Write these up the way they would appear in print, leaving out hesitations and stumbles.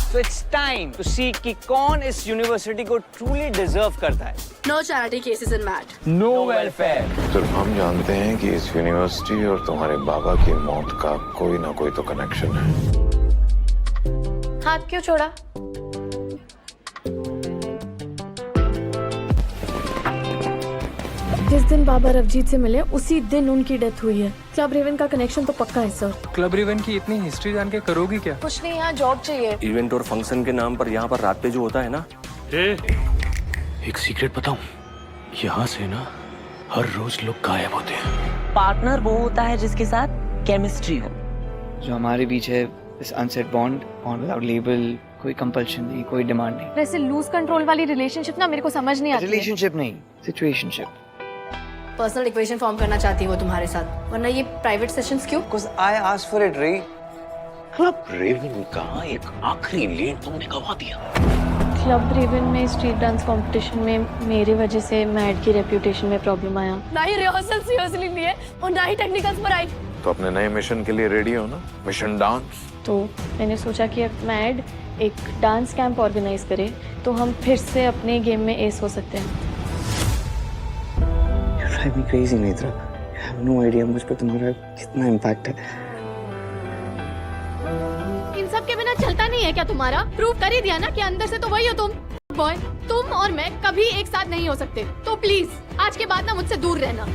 So it's time to see कि कौन इस यूनिवर्सिटी को truly deserve करता है. No charity cases in MAT. No welfare. सिर्फ हम जानते हैं कि इस यूनिवर्सिटी और तुम्हारे बाबा की मौत का कोई ना कोई तो कनेक्शन है। हाथ क्यों छोड़ा? जिस दिन बाबा रवजीत से मिले उसी दिन उनकी डेथ हुई है। क्लब रेवन का कनेक्शन तो पक्का है सर। क्लब रेवन की इतनी हिस्ट्री जान के करोगी क्या? कुछ नहीं, यहाँ जॉब चाहिए। इवेंट और फंक्शन के नाम पर यहाँ पर रात पे जो होता है ना, एक सीक्रेट बताऊं, यहाँ से ना हर रोज लोग गायब होते हैं। पार्टनर वो होता है जिसके साथ केमिस्ट्री हो। जो हमारे बीच है, this unsaid bond without label, कोई कंपल्शन नहीं, कोई डिमांड नहीं। वैसे लूज कंट्रोल वाली रिलेशनशिप ना मेरे को समझ नहीं आती। रिलेशनशिप नहीं, सिचुएशनशिप। पर्सनल इक्वेशन फॉर्म करना चाहती है वो तुम्हारे साथ, वरना ये प्राइवेट सेशंस क्यों? Because I asked for it, Ray. Club Raven का एक आखिरी लीड तुमने गवा दिया। क्लब रेवन में स्ट्रीट डांस कंपटीशन में मेरी वजह से मैड की रेपुटेशन में प्रॉब्लम आया। ना ही रिहर्सल सीरियसली लिए और ना ही टेक्निकल्स पर आई। तो अपने नए मिशन के लिए रेडी हो ना? Mission dance. तो मैंने सोचा कि अब मैड एक डांस कैंप ऑर्गेनाइज करे तो हम फिर से अपने गेम में एस हो सकते हैं। You drive me crazy, Netra. You have no idea मुझ पर तुम्हारा कितना इम्पैक्ट है। इन सब के बिना चलता नहीं है क्या तुम्हारा? प्रूव कर ही दिया ना कि अंदर से तो वही हो तुम। बॉय, तुम और मैं कभी एक साथ नहीं हो सकते, तो प्लीज आज के बाद ना मुझसे दूर रहना।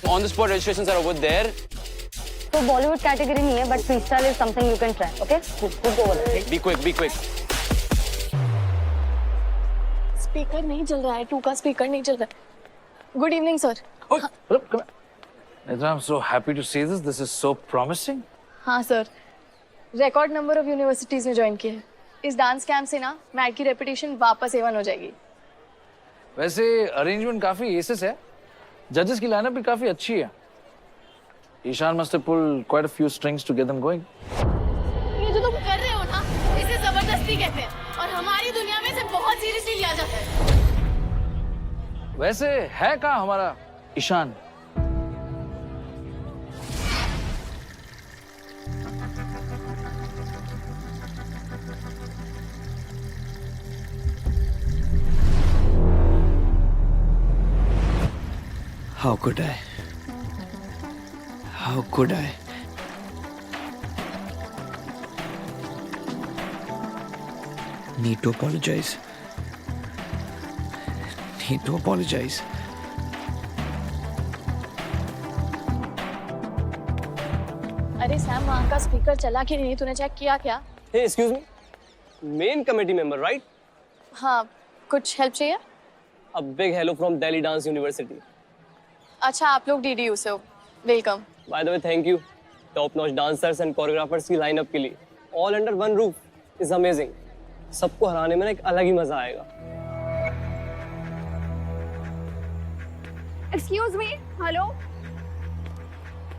On the spot registrations are over there. तो बॉलीवुड कैटेगरी नहीं है, but freestyle is something you can try, okay? Good over. Be quick, be quick. Speaker नहीं चल रहा है, 2 का स्पीकर नहीं चल रहा है। Good evening sir. I'm so happy to see this. This is so promising. हाँ sir, record number of universities में ज्वाइन किया है। इस डांस कैंप से ना मैड की रेपुटेशन वापस A1 हो जाएगी। वैसे अरेंजमेंट काफी एसेस है। जजेस की लाइनअप भी काफी अच्छी है। Ishan must have pulled quite a few strings to get them going. ये जो तुम कर रहे हो ना, इसे जबरदस्ती कहते हैं और हमारी दुनिया में इसे बहुत सीरियसली लिया जाता है। वैसे है कहाँ हमारा Ishan? How could I? How could I? Need to apologize. Need to apologize. अरे सैम, वहाँ का स्पीकर चला कि नहीं? तूने चेक किया क्या? Hey, excuse me. Main committee member, right? हाँ, कुछ हेल्प चाहिए? A big hello from Delhi Dance University. अच्छा, आप लोग DDU से हो। Welcome. By the way, thank you. Top-notch dancers and choreographers की लाइनअप के लिए, all under one roof is amazing. सबको हराने में ना एक अलग ही मजा आएगा। एक्सक्यूज मी, हेलो,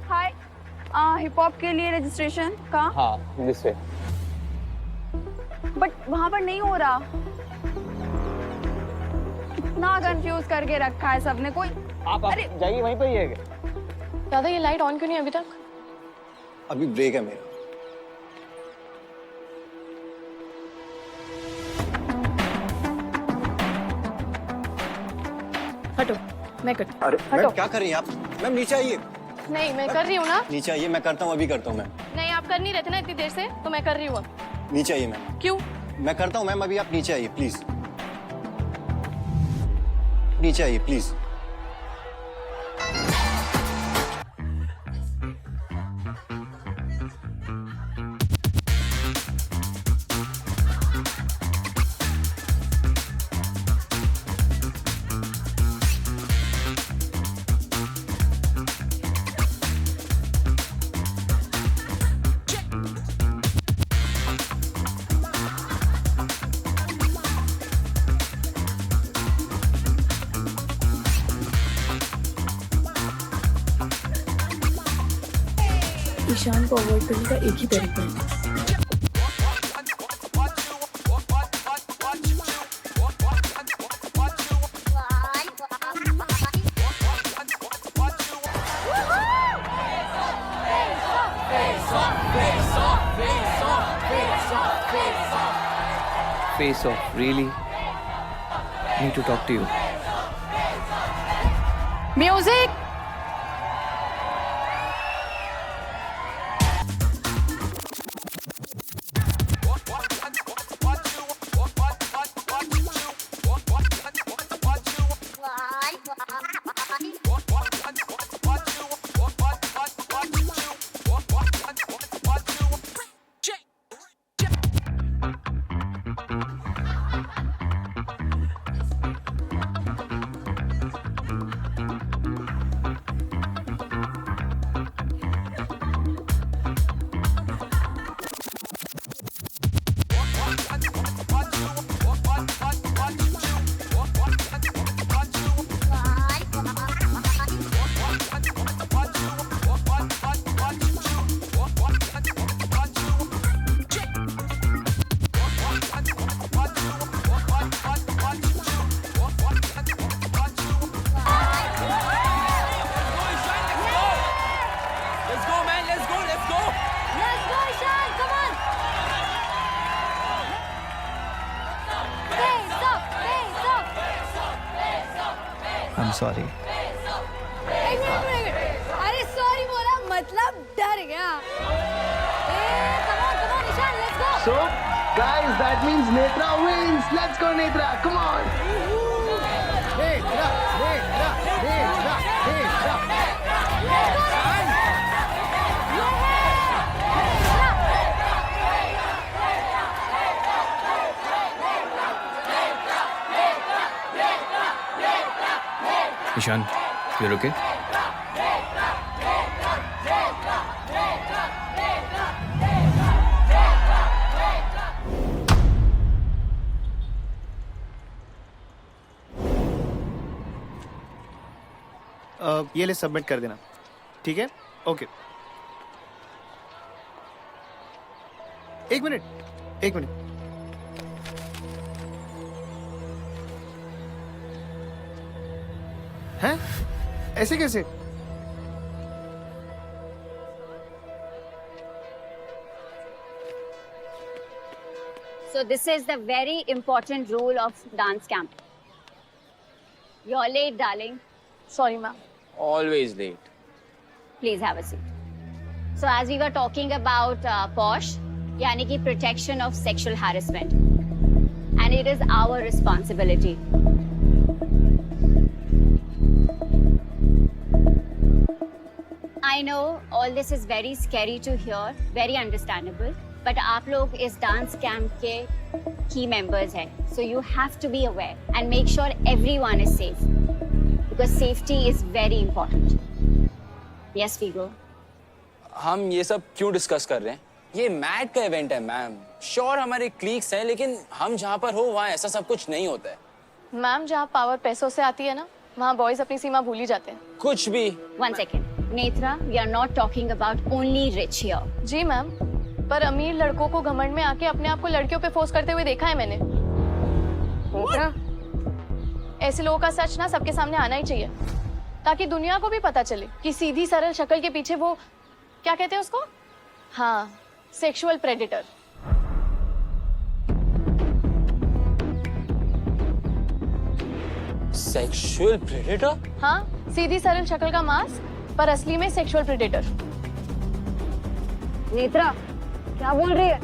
हाय। हिप हॉप के लिए रजिस्ट्रेशन कहाँ? हाँ, this way. बट वहाँ पर नहीं हो रहा। इतना कंफ्यूज करके रखा है सबने। कोई आप जाइए, वहीं पर ही है क्या? दादा, ये लाइट ऑन क्यों नहीं अभी तक? अभी ब्रेक है मेरा। हटो, मैं करती हूँ। अरे हटो। मैम क्या कर रही हैं आप? मैम नीचे आइए। नहीं, मैं कर रही हूँ ना। नीचे आइए, मैं करता हूँ, अभी करता हूँ मैम। नहीं, आप कर नहीं रहते ना इतनी देर से, तो मैं कर रही हूँ अब। नीचे आइए मैम। क्यों? मैं करता हूँ मैम, अभी आप नीचे आइए प्लीज। नीचे आइए प्लीज। ईशान को अवॉइड करने का एक ही तरीका है, Face off, really? Need to talk to you. Music. I'm sorry. अरे सॉरी बोला मतलब डर गया। Come on, Ishan, let's go. So, guys, that means Netra wins. Let's go, Netra. Come on. Netra. Ishan, you're okay? ये लिस्ट सबमिट कर देना, ठीक है? ओके। एक मिनट। हैं? ऐसे कैसे? So this is the very important rule of dance camp. You're late, darling. Sorry, ma'am. Always late. Please have a seat. So as we were talking about POSH, यानी कि protection of sexual harassment, and it is our responsibility. I know all this is very scary to hear, very understandable, but आप लोग इस dance camp के key members हैं, so you have to be aware and make sure everyone is safe, because safety is very important. Yes, Figo. हम ये सब क्यों discuss कर रहे हैं? ये मैट का इवेंट है मैम। श्योर हमारे क्लीक्स हैं, लेकिन हम जहाँ पर हो वहाँ ऐसा सब कुछ नहीं होता है। मैम, जहाँ पावर पैसों से आती है ना, वहाँ बॉयज अपनी सीमा भूल ही जाते हैं। कुछ भी। One second. Netra, we are not talking about only rich here. जी मैम, पर अमीर लड़कों को घमंड में आके अपने आप को लड़कियों पे फोर्स करते हुए देखा है मैंने। ऐसे लोगों का सच ना सबके सामने आना ही चाहिए, ताकि दुनिया को भी पता चले कि सीधी सरल शक्ल के पीछे वो क्या कहते हैं उसको? हाँ, सेक्सुअल प्रेडेटर। Sexual predator? हाँ, सीधी सरल शक्ल का मास्क, पर असली में सेक्सुअल प्रेडेटर। नेत्रा, क्या बोल रही है?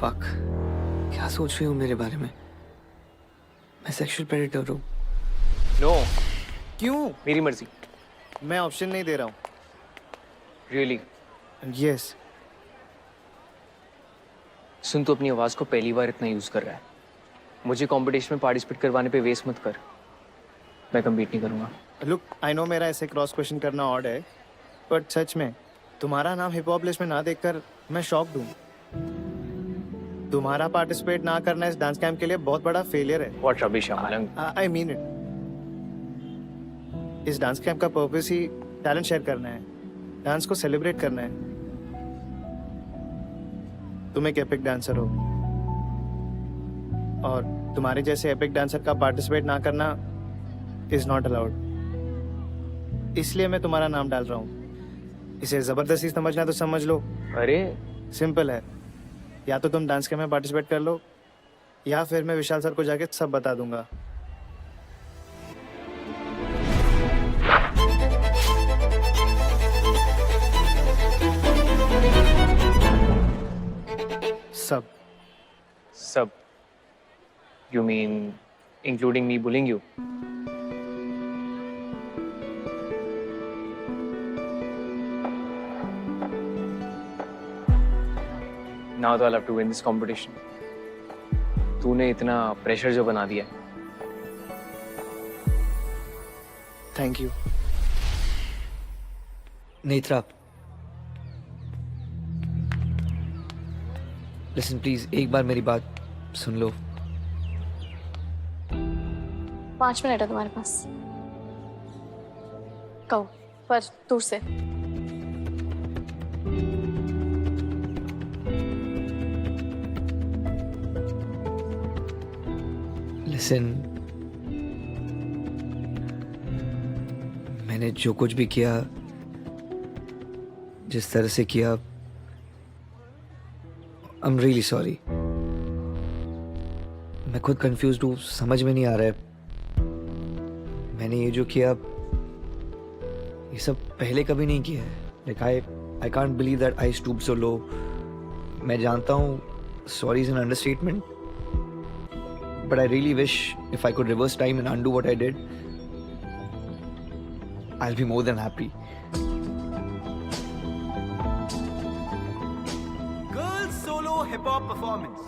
Fuck. क्या सोच रही हो मेरे बारे में? मैं सेक्सुअल प्रेडेटर हूँ। No, क्यों? मेरी मर्जी। मैं ऑप्शन नहीं दे रहा हूँ। Really? Yes. सुन, तू अपनी आवाज को पहली बार इतना यूज कर रहा है। मुझे कंपटीशन में पार्टिसिपेट करवाने पे वेस्ट मत कर। मैं कम्पीट नहीं करूंगा। Look, I know मेरा ऐसे क्रॉस क्वेश्चन करना ऑड है, बट सच में तुम्हारा नाम हिप हॉप लिस्ट में ना देखकर मैं शॉक्ड हूँ। तुम्हारा पार्टिसिपेट ना करना इस डांस कैंप के लिए बहुत बड़ा फेलियर है। What rubbish, Amalang. I mean it. इस डांस कैंप का पर्पस ही टैलेंट शेयर करना है, डांस को सेलिब्रेट करना है। तुम एक एपिक डांसर हो, और तुम्हारे जैसे एपिक डांसर का पार्टिसिपेट ना करना इज नॉट अलाउड, इसलिए मैं तुम्हारा नाम डाल रहा हूँ। इसे जबरदस्ती समझना तो समझ लो। अरे सिंपल है, या तो तुम डांस कैंप में पार्टिसिपेट कर लो या फिर मैं विशाल सर को जाके सब बता दूंगा। सब सब, you mean including me bullying you? Now तो I'll have to win this competition. तूने इतना प्रेशर जो बना दिया है। Thank you. Netra, listen please, एक बार मेरी बात सुन लो। 5 मिनट है तुम्हारे पास, कहो पर दूर से। लिसन, मैंने जो कुछ भी किया, जिस तरह से किया, आई एम रियली सॉरी। मैं खुद कंफ्यूज्ड हूँ, समझ में नहीं आ रहा है मैंने ये जो किया, ये सब पहले कभी नहीं किया है। Like I can't believe that I stoop so low. मैं जानता हूँ sorry is an understatement, but I really wish if I could reverse time and undo what I did, I will be more than happy. Girls solo hip hop performance.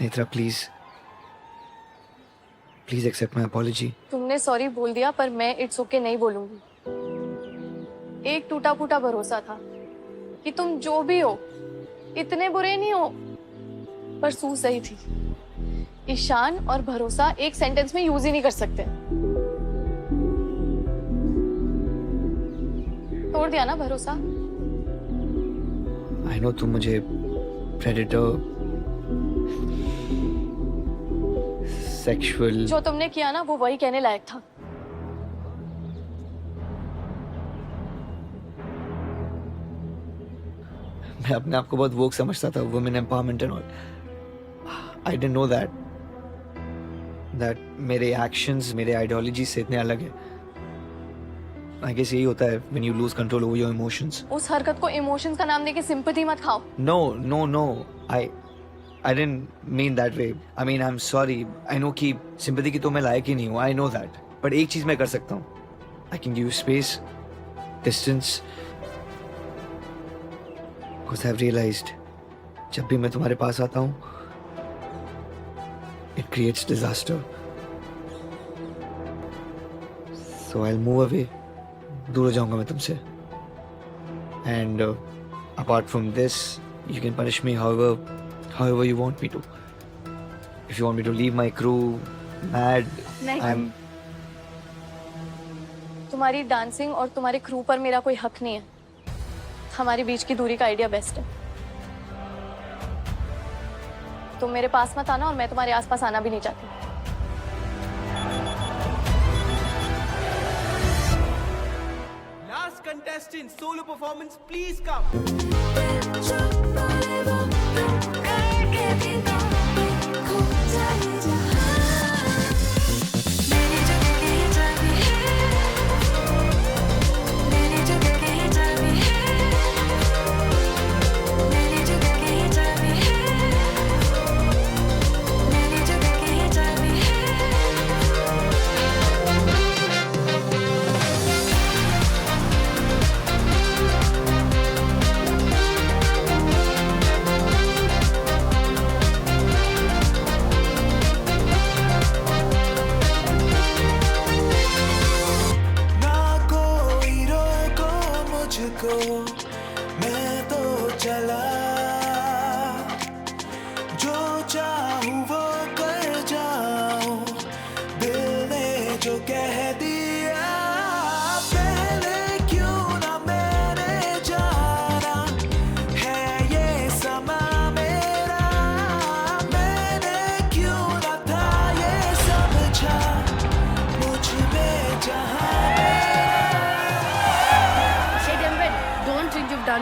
Netra please please accept my apology. तुमने sorry बोल दिया, पर मैं it's okay नहीं बोलूंगी। एक टूटा फूटा भरोसा था कि तुम जो भी हो इतने बुरे नहीं हो, पर सू सही थी। ईशान और भरोसा एक सेंटेंस में यूज ही नहीं कर सकते। तोड़ दिया ना भरोसा। आई नो तुम मुझे प्रेडेटर, सेक्सुअल, जो तुमने किया ना वो वही कहने लायक था। मैं अपने आप को बहुत वोक समझता था, women empowerment and all. I didn't know that मेरे एक्शंस मेरे आइडियोलॉजी से इतने अलग है। आई गेस यही होता है when you lose control over your emotions. उस हरकत को इमोशंस का नाम देके सिंपैथी मत खाओ। No I didn't mean that way. I mean, I'm sorry. I know कि sympathy की तो मैं लायक ही नहीं हूँ. I know that. But एक चीज मैं कर सकता हूँ. I can give you space, distance. Because I've realized जब भी मैं तुम्हारे पास आता हूँ, it creates disaster. So I'll move away. दूर हो जाऊँगा मैं तुमसे. And apart from this, you can punish me however you want me to. If you want me to leave my crew mad, नहीं। तुम्हारी डांसिंग और तुम्हारे क्रू पर मेरा कोई हक नहीं है। हमारे बीच की दूरी का आइडिया बेस्ट है। तुम मेरे पास मत आना और मैं तुम्हारे आसपास आना भी नहीं चाहती। Last contestant, solo performance, please come. खो जाए जहाँ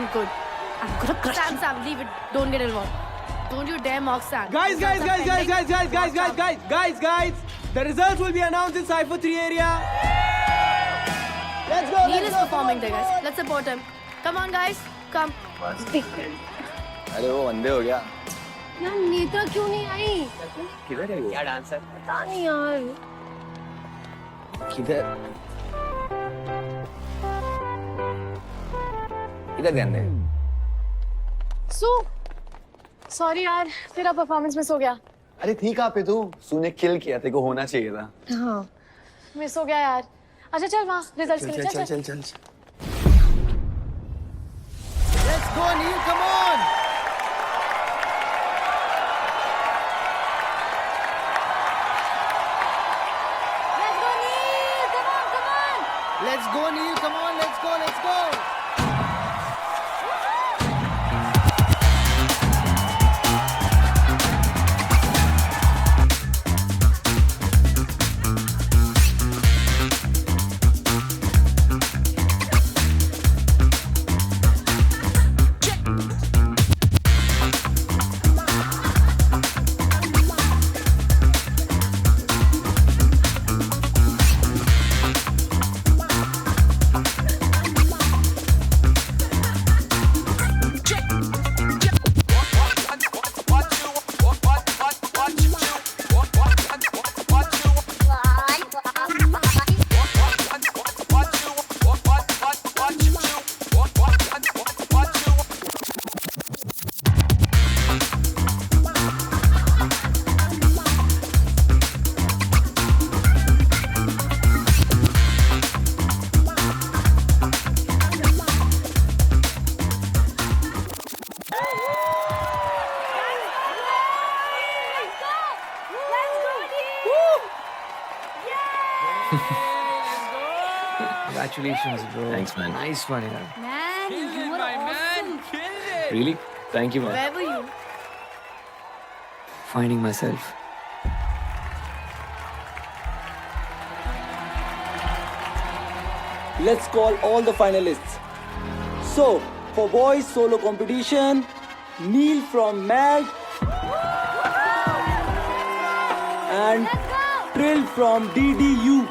I'm good. I'm gonna crush Sam, Sam, leave it. Don't get involved. Don't you dare mock Sam. Guys, Sam, Sam, guys. The results will be announced in Cypher 3 area. Let's go. Neil is performing there, guys. Let's support him. Come on, guys. Come. अरे वो अंधे हो गया। यार नेत्रा क्यों नहीं आई? किधर है वो? क्या डांसर? पता नहीं यार। किधर? किधर ध्यान दे? सॉरी यार, तेरा परफॉर्मेंस मिस हो गया। अरे ठीक है पे तू तूने किल किया, तेरे को होना चाहिए था। हाँ, मिस हो गया यार। अच्छा चल वहाँ रिजल्ट्स के लिए चल। Let's go, Neil. Come on. Let's go, Neil. Come on. Let's go, Neil. Come on. Let's go. Congratulations, bro. Thanks, man. Nice one, yaar. Man, you were awesome. Really? Thank you, man. Where were you? Finding myself. Let's call all the finalists. So, for boys solo competition, Neil from MAD and Trill from DDU.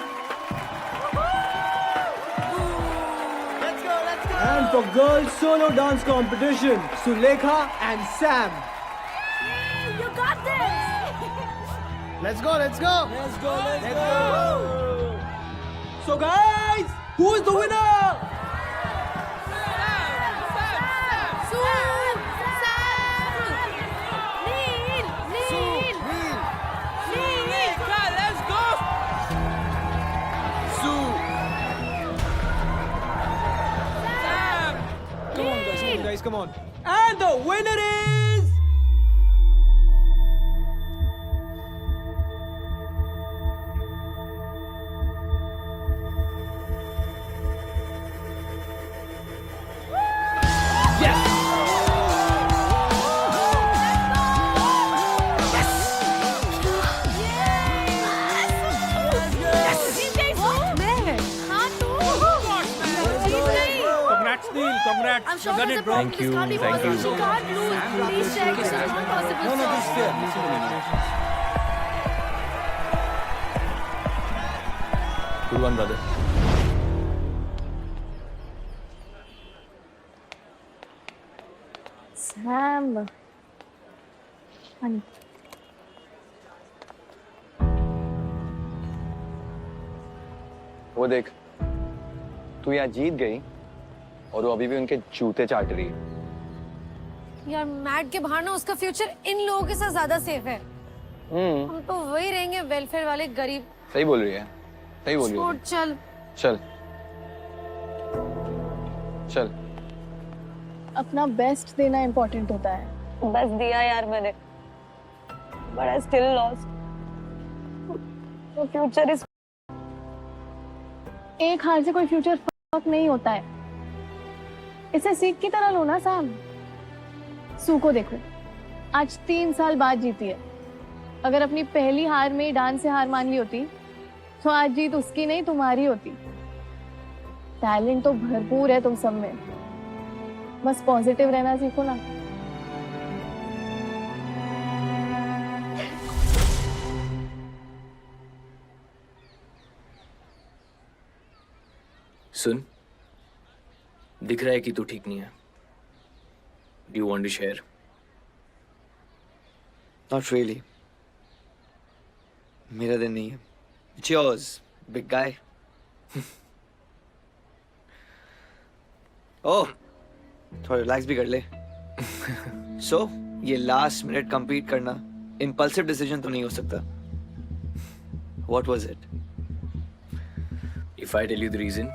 And for girls solo dance competition, Sulekha and Sam. You got this. Let's go. Let's go. So guys, who is the winner? Come on. And the winner is... Congrats. I'm sure there's a problem. Thank you, This can't be thank possible. you. She can't lose. Please check. This is not possible. No, this is fair. Good one, brother. Sam. Honey. वो देख, तू यहाँ जीत गई और वो अभी भी उनके जूते चाट रही है। यार मैट के बाहर ना उसका फ्यूचर इन लोगों के साथ ज्यादा सेफ है। हम तो वही रहेंगे वेलफेयर वाले गरीब। सही बोल रही है, सही बोल रही है। चल चल चल। अपना बेस्ट देना इम्पोर्टेंट होता है। बस दिया यार मैंने, but I still lost. The future is... एक हार से कोई फ्यूचर फक नहीं होता है। इसे सीख की तरह लो ना सैम। सू को देखो, आज 3 साल बाद जीती है। अगर अपनी पहली हार में डांस से हार मान ली होती तो आज जीत उसकी नहीं तुम्हारी होती। टैलेंट तो भरपूर है तुम सब में, बस पॉजिटिव रहना सीखो ना। सुन, दिख रहा है कि तू ठीक नहीं है. Do you want to share? Not really. मेरा दिन नहीं है. It's yours, big guy. Oh, थोड़ा रिलैक्स भी कर ले. So, ये लास्ट मिनट compete करना impulsive decision तो नहीं हो सकता. What was it? If I tell you the reason,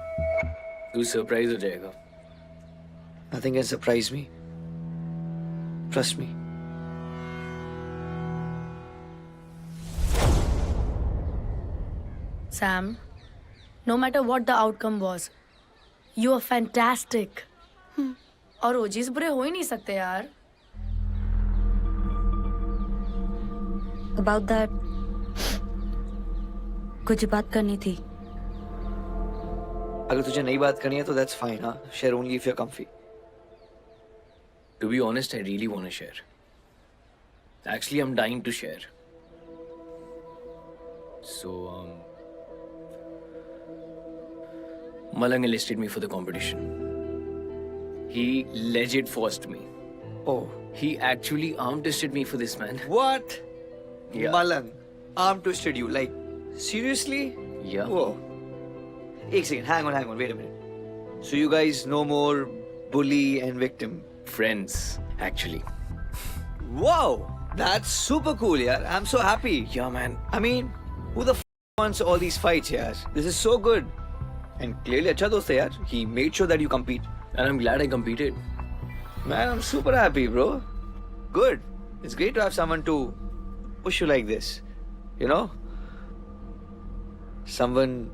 तू सरप्राइज हो जाएगा. Nothing can surprise me. Trust me. Sam, no matter what the outcome was, you are fantastic. और OGs बुरे हो ही नहीं सकते यार. About that, कुछ बात करनी थी. अगर तुझे नई बात करनी है तो that's fine, हाँ. Share only if you're comfy. To be honest, I really want to share. Actually, I'm dying to share. So, Malang enlisted me for the competition. He legit forced me. Oh. He actually arm twisted me for this, man. What? Yeah. Malang, arm twisted you. Like, seriously? Yeah. Whoa. Ek second, hang on, wait a minute. So you guys no more bully and victim? Friends, actually. Wow, that's super cool, yaar. I'm so happy. Yeah, man. I mean, who the wants all these fights, yaar? This is so good. And clearly, acha dost hai, yaar. He made sure that you compete. And I'm glad I competed. Man, I'm super happy, bro. Good. It's great to have someone to push you like this. You know? Someone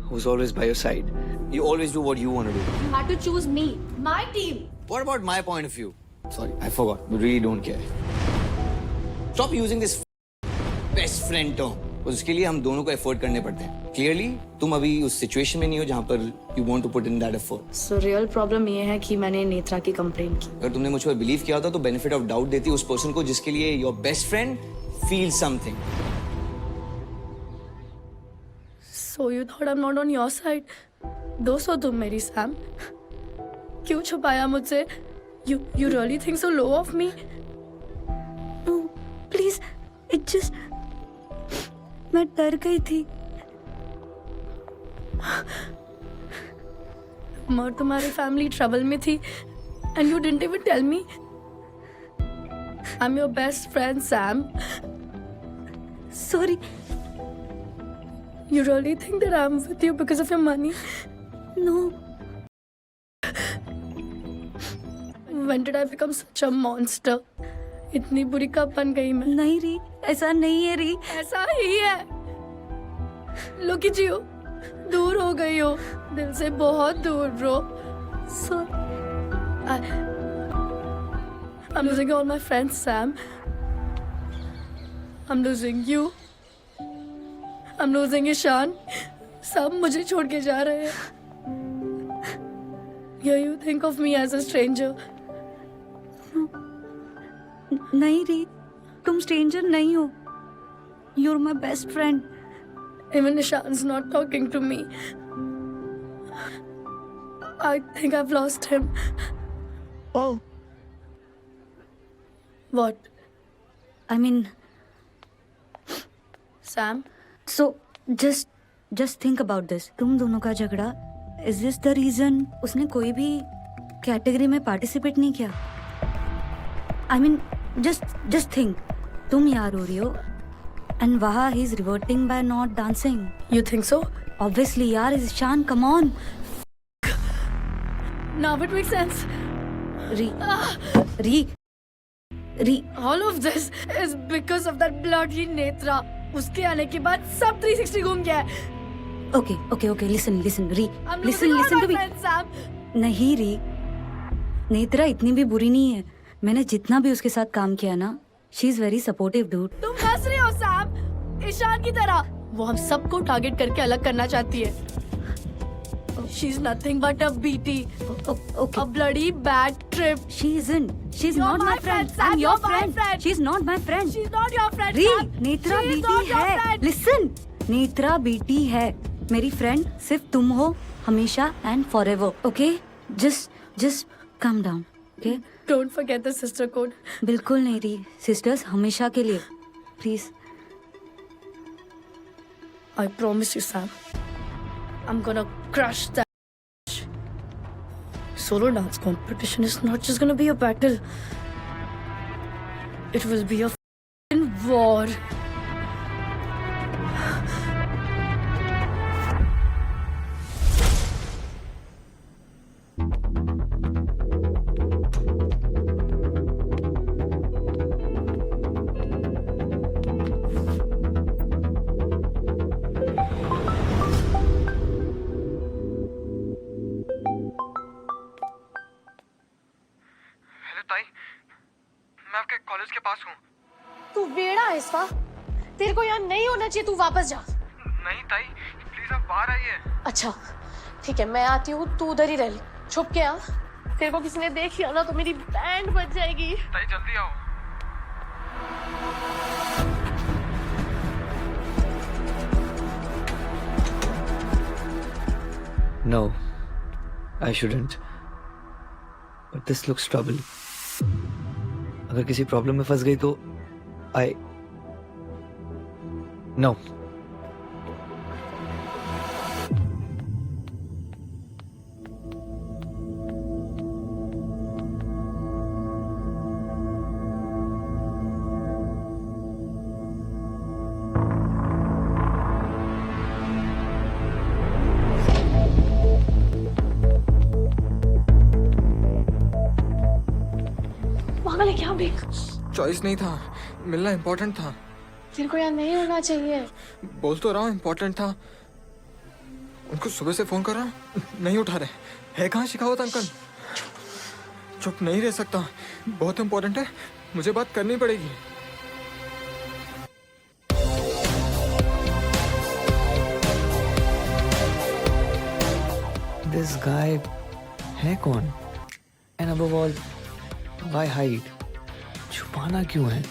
who's always by your side. You always do what you want to do. You had to choose me, my team. What about my point of view? Sorry, I forgot. We really don't care. Stop using this best friend term. उसके लिए हम दोनों को effort करने पड़ते हैं. Clearly, तुम अभी उस सिचुएशन में नहीं हो जहाँ पर you want to put in that effort. So real problem ये है कि मैंने नेत्रा की कंप्लेन की. अगर तुमने मुझ पर बिलीव किया होता तो बेनिफिट ऑफ डाउट देती उस पर्सन को जिसके लिए your best friend feel something. So you thought I'm not on your side? दोस्त हो तुम मेरी सैम. क्यों छुपाया मुझसे? You really think so low of me? No, please, it just, मैं डर गई थी. और तुम्हारी फैमिली ट्रबल में थी and you didn't even tell me. I'm your best friend, Sam. Sorry. You really think that I'm with you because of your money? No. When did I become such a monster? इतनी बुरी कब बन गई मैं? नहीं री, ऐसा नहीं है री. ऐसा ही है. Look at you. दूर हो गई हो. दिल से बहुत दूर, bro. I'm losing all my friends, Sam. I'm losing you. I'm losing Ishan. सब मुझे छोड़ के जा रहे हैं. Here you think of me as a stranger. नहीं री, तुम स्ट्रेंजर नहीं हो. You're my best friend. Even Ishan's not talking to me. I think I've lost him. Oh. What? I mean, Sam? so just think about this. तुम दोनों का झगड़ा, is this the reason उसने कोई भी कैटेगरी में पार्टिसिपेट नहीं किया? I mean, just think. तुम यार हो रही हो and वहाँ he's reverting by not dancing. You think so? Obviously यार, Ishan, come on. Now it makes sense. Ri. All of this is because of that bloody Netra. उसके आने के बाद सब 360 घूम गया है. Okay, listen, Ri. I'm Listen losing all to my me. friends, Sam. नहीं री, नेत्रा इतनी भी बुरी नहीं है. मैंने जितना भी उसके साथ काम किया ना, she is very supportive dude. तुम हंस रहे हो सैम, ईशान की तरह. वो हम सबको टारगेट करके अलग करना चाहती है. She's nothing but a BT. Okay. A bloody bad trip. She isn't. She's You're not my friend. Sam, I'm your you're my friend. She's not my friend. She's not your friend. री Sam. Netra She's BT not your है. friend. Listen, Netra BT है. मेरी friend सिर्फ तुम हो, हमेशा and forever. Okay? Just calm down. Okay? Don't forget the sister code. बिल्कुल नहीं री. Sisters हमेशा के लिए. Please. I promise you, Sam. I'm gonna crush that. Solo dance competition is not just gonna be a battle. It will be a f***ing war. Hello ताई, मैं आपके college के पास हूँ। तू बेड़ा है इसका। तेरे को यहाँ नहीं होना चाहिए, तू वापस जा। नहीं ताई, प्लीज आप बाहर आइए। अच्छा ठीक है, मैं आती हूँ, तू उधर ही रह ले। छुप के आ। तेरे को किसी ने देख लिया ना तो मेरी बैंड बज जाएगी। ताई जल्दी आओ। No, I shouldn't. But this looks trouble. अगर किसी प्रॉब्लम में फंस गई तो I No. पागल है क्या देख? चॉइस नहीं था, मिलना इम्पोर्टेंट था। तेरे को यहाँ नहीं होना चाहिए। बोल तो रहा हूँ इम्पोर्टेंट था। उनको सुबह से फोन कर रहा हूँ, नहीं उठा रहे। है कहाँ शिकावत अंकल? चुप नहीं रह सकता, बहुत इम्पोर्टेंट है, मुझे बात करनी पड़ेगी। This guy है कौन? And above all, why hide? छुपाना क्यों है?